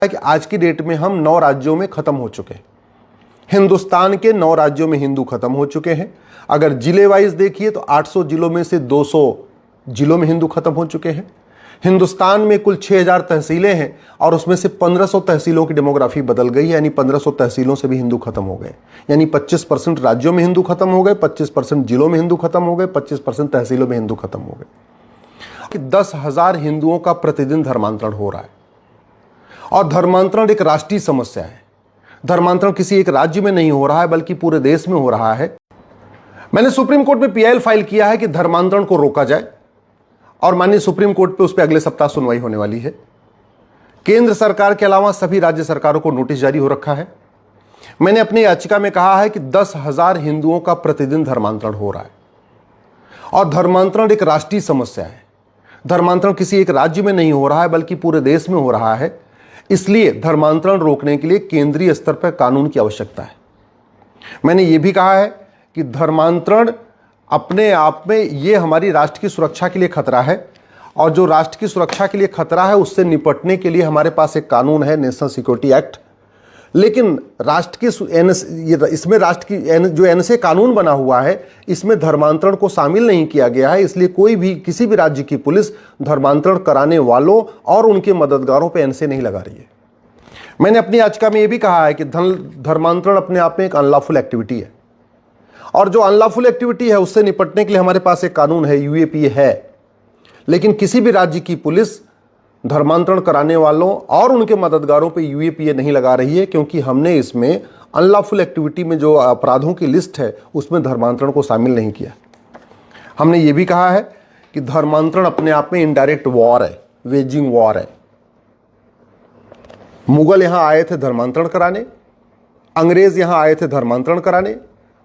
कि आज की डेट में हम 9 राज्यों में खत्म हो चुके हैं। हिंदुस्तान के 9 राज्यों में हिंदू खत्म हो चुके हैं। अगर जिले वाइज देखिए तो 800 जिलों में से 200 जिलों में हिंदू खत्म हो चुके हैं। हिंदुस्तान में कुल 6000 तहसीलें हैं और उसमें से 1500 तहसीलों की डेमोग्राफी बदल गई, यानी 1500 तहसीलों से भी हिंदू खत्म हो गए। यानी 25% राज्यों में हिंदू खत्म हो गए, 25% जिलों में हिंदू खत्म हो गए, 25% तहसीलों में हिंदू खत्म हो गए। 10,000 हिंदुओं का प्रतिदिन धर्मांतरण हो रहा है और धर्मांतरण एक राष्ट्रीय समस्या है। धर्मांतरण किसी एक राज्य में नहीं हो रहा है बल्कि पूरे देश में हो रहा है। मैंने सुप्रीम कोर्ट में पीआईएल फाइल किया है कि धर्मांतरण को रोका जाए और माननीय सुप्रीम कोर्ट पे उस पर अगले सप्ताह सुनवाई होने वाली है। केंद्र सरकार के अलावा सभी राज्य सरकारों को नोटिस जारी हो रखा है। मैंने अपनी याचिका में कहा है कि 10,000 हिंदुओं का प्रतिदिन धर्मांतरण हो रहा है और धर्मांतरण एक राष्ट्रीय समस्या है। धर्मांतरण किसी एक राज्य में नहीं हो रहा है बल्कि पूरे देश में हो रहा है। इसलिए धर्मांतरण रोकने के लिए केंद्रीय स्तर पर कानून की आवश्यकता है। मैंने यह भी कहा है कि धर्मांतरण अपने आप में ये हमारी राष्ट्र की सुरक्षा के लिए खतरा है और जो राष्ट्र की सुरक्षा के लिए खतरा है उससे निपटने के लिए हमारे पास एक कानून है, नेशनल सिक्योरिटी एक्ट। लेकिन राष्ट्र की इसमें राष्ट्र की जो एनएसए कानून बना हुआ है इसमें धर्मांतरण को शामिल नहीं किया गया है। इसलिए कोई भी किसी भी राज्य की पुलिस धर्मांतरण कराने वालों और उनके मददगारों पर एनएसए नहीं लगा रही है। मैंने अपनी याचिका में यह भी कहा है कि धर्मांतरण अपने आप में एक अनलॉफुल एक्टिविटी है और जो अनलॉफुल एक्टिविटी है उससे निपटने के लिए हमारे पास एक कानून है, यूएपीए है। लेकिन किसी भी राज्य की पुलिस धर्मांतरण कराने वालों और उनके मददगारों पे यूएपीए नहीं लगा रही है क्योंकि हमने इसमें अनलॉफुल एक्टिविटी में जो अपराधों की लिस्ट है उसमें धर्मांतरण को शामिल नहीं किया। हमने ये भी कहा है कि धर्मांतरण अपने आप में इनडायरेक्ट वॉर है, वेजिंग वॉर है। मुगल यहां आए थे धर्मांतरण कराने, अंग्रेज यहां आए थे धर्मांतरण कराने।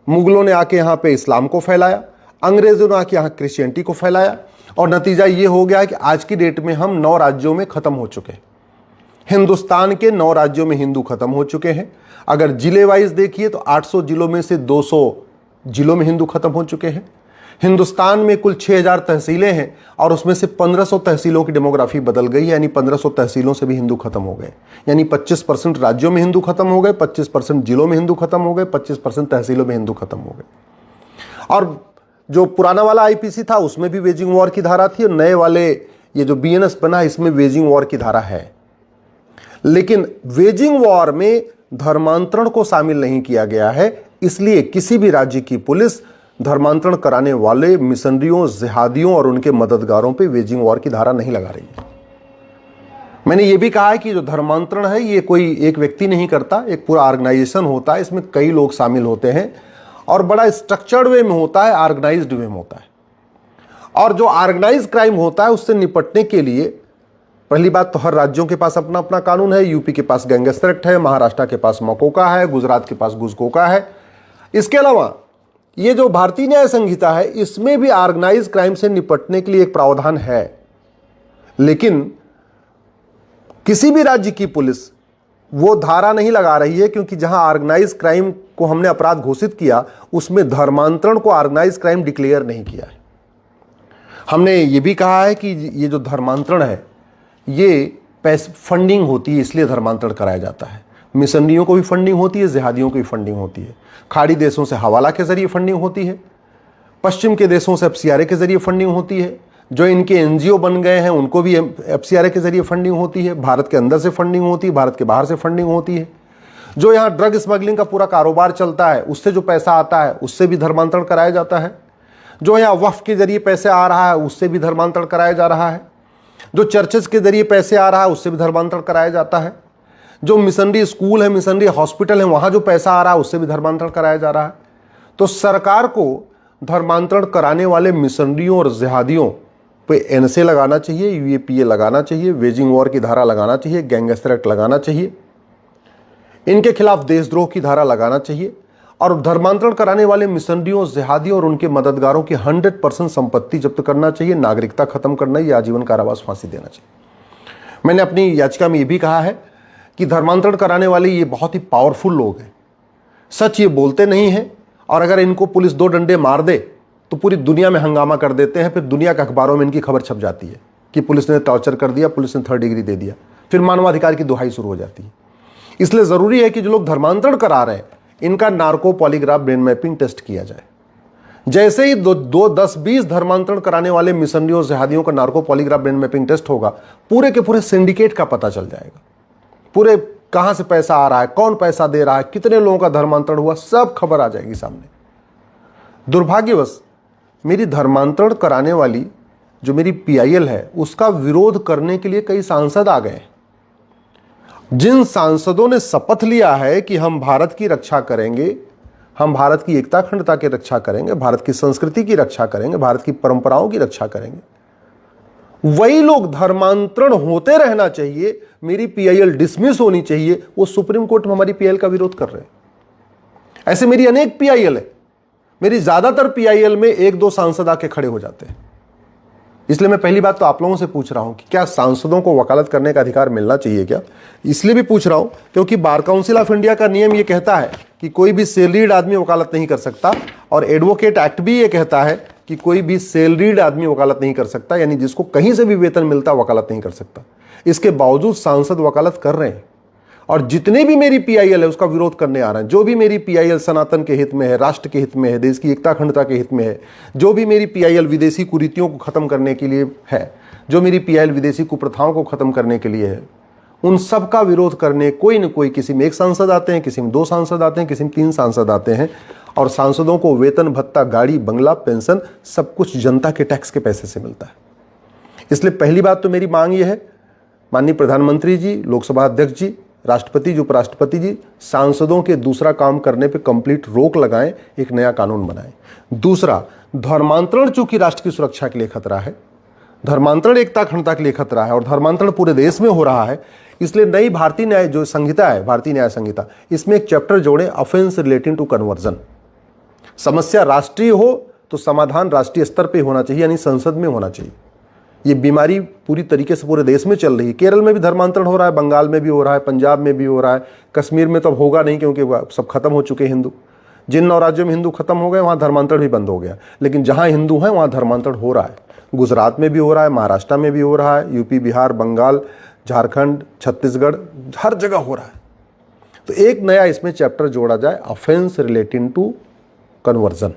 मुगलों ने आके यहाँ पे इस्लाम को फैलाया, अंग्रेजों ने आके यहाँ क्रिश्चियनिटी को फैलाया और नतीजा ये हो गया कि आज की डेट में हम 9 राज्यों में खत्म हो चुके हैं। हिंदुस्तान के 9 राज्यों में हिंदू खत्म हो चुके हैं। अगर जिले वाइज देखिए तो 800 जिलों में से 200 जिलों में हिंदू खत्म हो चुके हैं। हिंदुस्तान में कुल 6000 तहसीलें हैं और उसमें से 1500 तहसीलों की डेमोग्राफी बदल गई, यानी 1500 तहसीलों से भी हिंदू खत्म हो गए। यानी 25% राज्यों में हिंदू खत्म हो गए, 25% जिलों में हिंदू खत्म हो गए, 25% तहसीलों में हिंदू खत्म हो गए। और जो पुराना वाला आईपीसी था उसमें भी वेजिंग वॉर की धारा थी और नए वाले ये जो बीएनएस बना है इसमें वेजिंग वॉर की धारा है। लेकिन वेजिंग वॉर में धर्मांतरण को शामिल नहीं किया गया है, इसलिए किसी भी राज्य की पुलिस धर्मांतरण कराने वाले मिशनरियों, जिहादियों और उनके मददगारों पे वेजिंग वॉर की धारा नहीं लगा रही है। मैंने ये भी कहा है कि जो धर्मांतरण है ये कोई एक व्यक्ति नहीं करता, एक पूरा ऑर्गेनाइजेशन होता है, इसमें कई लोग शामिल होते हैं और बड़ा स्ट्रक्चर्ड वे में होता है, ऑर्गेनाइज्ड वे में होता है। और जो ऑर्गेनाइज क्राइम होता है उससे निपटने के लिए पहली बात तो हर राज्यों के पास अपना अपना कानून है। यूपी के पास गैंगस्टर एक्ट है, महाराष्ट्र के पास मकोका है, गुजरात के पास गुजकोका है। इसके अलावा ये जो भारतीय न्याय संहिता है इसमें भी ऑर्गेनाइज क्राइम से निपटने के लिए एक प्रावधान है। लेकिन किसी भी राज्य की पुलिस वो धारा नहीं लगा रही है क्योंकि जहां ऑर्गेनाइज क्राइम को हमने अपराध घोषित किया उसमें धर्मांतरण को ऑर्गेनाइज क्राइम डिक्लेयर नहीं किया है। हमने ये भी कहा है कि ये जो धर्मांतरण है ये पैसे फंडिंग होती है, इसलिए धर्मांतरण कराया जाता है। मिशनरियों को भी फंडिंग होती है, जिहादियों को भी फंडिंग होती है। खाड़ी देशों से हवाला के जरिए फंडिंग होती है, पश्चिम के देशों से एफसीआरए के जरिए फंडिंग होती है। जो इनके एनजीओ बन गए हैं उनको भी एफसीआरए के जरिए फंडिंग होती है। भारत के अंदर से फंडिंग होती है, भारत के बाहर से फंडिंग होती है। जो यहाँ ड्रग स्मगलिंग का पूरा कारोबार चलता है उससे जो पैसा आता है उससे भी धर्मांतरण कराया जाता है। जो यहाँ वक्फ के जरिए पैसे आ रहा है उससे भी धर्मांतरण कराया जा रहा है। जो चर्चेस के जरिए पैसे आ रहा है उससे भी धर्मांतरण कराया जाता है। जो मिशनरी स्कूल है, मिशनरी हॉस्पिटल है, वहाँ जो पैसा आ रहा है उससे भी धर्मांतरण कराया जा रहा है। तो सरकार को धर्मांतरण कराने वाले मिशनरियों और जिहादियों पे एनएसए लगाना चाहिए, यूएपीए लगाना चाहिए, वेजिंग वॉर की धारा लगाना चाहिए, गैंगस्टर एक्ट लगाना चाहिए, इनके खिलाफ देशद्रोह की धारा लगाना चाहिए और धर्मांतरण कराने वाले मिशनरियों, जिहादियों और उनके मददगारों की 100% संपत्ति जब्त करना चाहिए, नागरिकता खत्म करना या आजीवन कारावास फांसी देना चाहिए। मैंने अपनी याचिका में यह भी कहा है कि धर्मांतरण कराने वाले ये बहुत ही पावरफुल लोग हैं, सच ये बोलते नहीं हैं और अगर इनको पुलिस 2 डंडे मार दे तो पूरी दुनिया में हंगामा कर देते हैं। फिर दुनिया के अखबारों में इनकी खबर छप जाती है कि पुलिस ने टॉर्चर कर दिया, पुलिस ने 3rd डिग्री दे दिया। फिर मानवाधिकार की दुहाई शुरू हो जाती है। इसलिए जरूरी है कि जो लोग धर्मांतरण करा रहे हैं इनका narco polygraph brain mapping test किया जाए। जैसे ही 10-20 धर्मांतरण कराने वाले मिशनरियों जिहादियों का narco polygraph brain mapping test होगा, पूरे के पूरे सिंडिकेट का पता चल जाएगा। पूरे कहां से पैसा आ रहा है, कौन पैसा दे रहा है, कितने लोगों का धर्मांतरण हुआ, सब खबर आ जाएगी सामने। दुर्भाग्यवश मेरी धर्मांतरण कराने वाली जो मेरी पीआईएल है उसका विरोध करने के लिए कई सांसद आ गए। जिन सांसदों ने शपथ लिया है कि हम भारत की रक्षा करेंगे, हम भारत की एकता अखंडता की रक्षा करेंगे, भारत की संस्कृति की रक्षा करेंगे, भारत की परंपराओं की रक्षा करेंगे, वही लोग धर्मांतरण होते रहना चाहिए, मेरी पीआईएल डिसमिस होनी चाहिए, वो सुप्रीम कोर्ट में हमारी पीआईएल का विरोध कर रहे हैं। ऐसे मेरी अनेक पीआईएल है। मेरी ज्यादातर पीआईएल में 1-2 सांसद आके खड़े हो जाते हैं। इसलिए मैं पहली बात तो आप लोगों से पूछ रहा हूं कि क्या सांसदों को वकालत करने का अधिकार मिलना चाहिए क्या? इसलिए भी पूछ रहा हूं क्योंकि बार काउंसिल ऑफ इंडिया का नियम यह कहता है कि कोई भी सैलरीड आदमी वकालत नहीं कर सकता, और एडवोकेट एक्ट भी ये कहता है कि कोई भी सैलरीड आदमी वकालत नहीं कर सकता, यानी जिसको कहीं से भी वेतन मिलता वकालत नहीं कर सकता। इसके बावजूद सांसद वकालत कर रहे हैं, और जितने भी मेरी पीआईएल है उसका विरोध करने आ रहे हैं। जो भी मेरी पीआईएल सनातन के हित में है, राष्ट्र के हित में है, देश की एकता अखंडता के हित में है, जो भी मेरी पीआईएल विदेशी कुरीतियों को खत्म करने के लिए है, जो मेरी पीआईएल विदेशी कुप्रथाओं को खत्म करने के लिए है, उन सब का विरोध करने कोई न कोई, किसी में 1 सांसद आते हैं, किसी में 2 सांसद आते हैं, किसी में 3 सांसद आते हैं। और सांसदों को वेतन भत्ता, गाड़ी, बंगला, पेंशन सब कुछ जनता के टैक्स के पैसे से मिलता है। इसलिए पहली बात तो मेरी मांग यह है, माननीय प्रधानमंत्री जी, लोकसभा अध्यक्ष जी, राष्ट्रपति जी, उपराष्ट्रपति जी, सांसदों के दूसरा काम करने पे कंप्लीट रोक लगाएं, एक नया कानून बनाएं। दूसरा, धर्मांतरण चूंकि राष्ट्र की सुरक्षा के लिए खतरा है, धर्मांतरण एकता अखंडता के लिए खतरा है, और धर्मांतरण पूरे देश में हो रहा है, इसलिए नई भारतीय न्याय जो संहिता है, भारतीय न्याय संहिता, इसमें एक चैप्टर जोड़े, ऑफेंस रिलेटिंग टू कन्वर्जन। समस्या राष्ट्रीय हो तो समाधान राष्ट्रीय स्तर पर होना चाहिए, यानी संसद में होना चाहिए। ये बीमारी पूरी तरीके से पूरे देश में चल रही है। केरल में भी धर्मांतरण हो रहा है, बंगाल में भी हो रहा है, पंजाब में भी हो रहा है, कश्मीर में तो अब होगा नहीं क्योंकि सब खत्म हो चुके हिंदू। जिन 9 राज्यों में हिंदू खत्म हो गए वहाँ धर्मांतरण भी बंद हो गया, लेकिन जहाँ हिंदू हैं वहाँ धर्मांतरण हो रहा है। गुजरात में भी हो रहा है, महाराष्ट्र में भी हो रहा है, यूपी, बिहार, बंगाल, झारखंड, छत्तीसगढ़, हर जगह हो रहा है। तो एक नया इसमें चैप्टर जोड़ा जाए, ऑफेंस रिलेटिंग टू कन्वर्जन,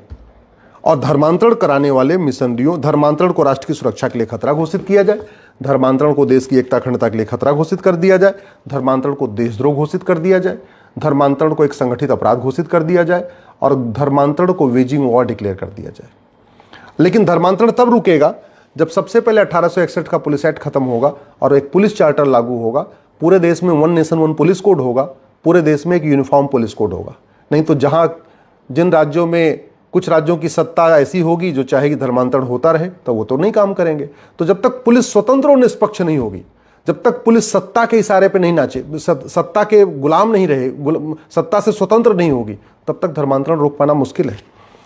और धर्मांतरण कराने वाले मिशनरियों, धर्मांतरण को राष्ट्र की सुरक्षा के लिए खतरा घोषित किया जाए, धर्मांतरण को देश की एकता अखंडता के लिए खतरा घोषित कर दिया जाए, धर्मांतरण को देशद्रोह घोषित कर दिया जाए, धर्मांतरण को एक संगठित अपराध घोषित कर दिया जाए, और धर्मांतरण को वेजिंग वॉर डिक्लेयर कर दिया जाए। लेकिन धर्मांतरण तब रुकेगा जब सबसे पहले 1861 का पुलिस एक्ट खत्म होगा और एक पुलिस चार्टर लागू होगा, पूरे देश में 1 नेशन 1 पुलिस कोड होगा, पूरे देश में एक यूनिफॉर्म पुलिस कोड होगा। नहीं तो जहां जिन राज्यों में, कुछ राज्यों की सत्ता ऐसी होगी जो चाहेगी धर्मांतरण होता रहे, तो वो तो नहीं काम करेंगे। तो जब तक पुलिस स्वतंत्र और निष्पक्ष नहीं होगी, जब तक पुलिस सत्ता के इशारे पे नहीं नाचे, सत्ता के गुलाम नहीं रहे, सत्ता से स्वतंत्र नहीं होगी, तब तक धर्मांतरण रोक पाना मुश्किल है।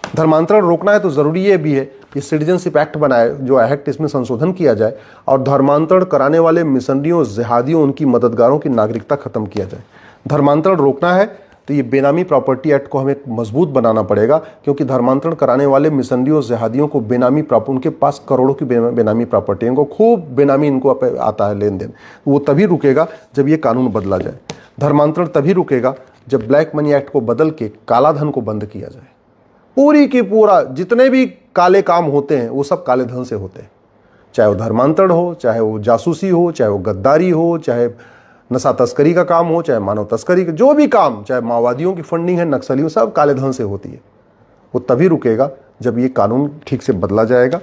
धर्मांतरण रोकना है तो जरूरी ये भी है कि सिटीजनशिप एक्ट बनाए, जो एक्ट, इसमें संशोधन किया जाए और धर्मांतरण कराने वाले मिशनरियों, जिहादियों, उनकी मददगारों की नागरिकता खत्म किया जाए। धर्मांतरण रोकना है तो ये बेनामी प्रॉपर्टी एक्ट को हमें मजबूत बनाना पड़ेगा, क्योंकि धर्मांतरण कराने वाले मिशनरियों, जिहादियों को बेनामी प्रॉपर्टी, उनके पास करोड़ों की बेनामी प्रॉपर्टी, इनको खूब बेनामी इनको आता है लेन देन, वो तभी रुकेगा जब ये कानून बदला जाए। धर्मांतरण तभी रुकेगा जब ब्लैक मनी एक्ट को बदल के काला धन को बंद किया जाए। पूरी की पूरा जितने भी काले काम होते हैं वो सब काले धन से होते हैं, चाहे वो धर्मांतरण हो, चाहे वो जासूसी हो, चाहे वो गद्दारी हो, चाहे नशा तस्करी का काम हो, चाहे मानव तस्करी का, जो भी काम, चाहे माओवादियों की फंडिंग है, नक्सलियों, सब काले धन से होती है। वो तभी रुकेगा जब ये कानून ठीक से बदला जाएगा।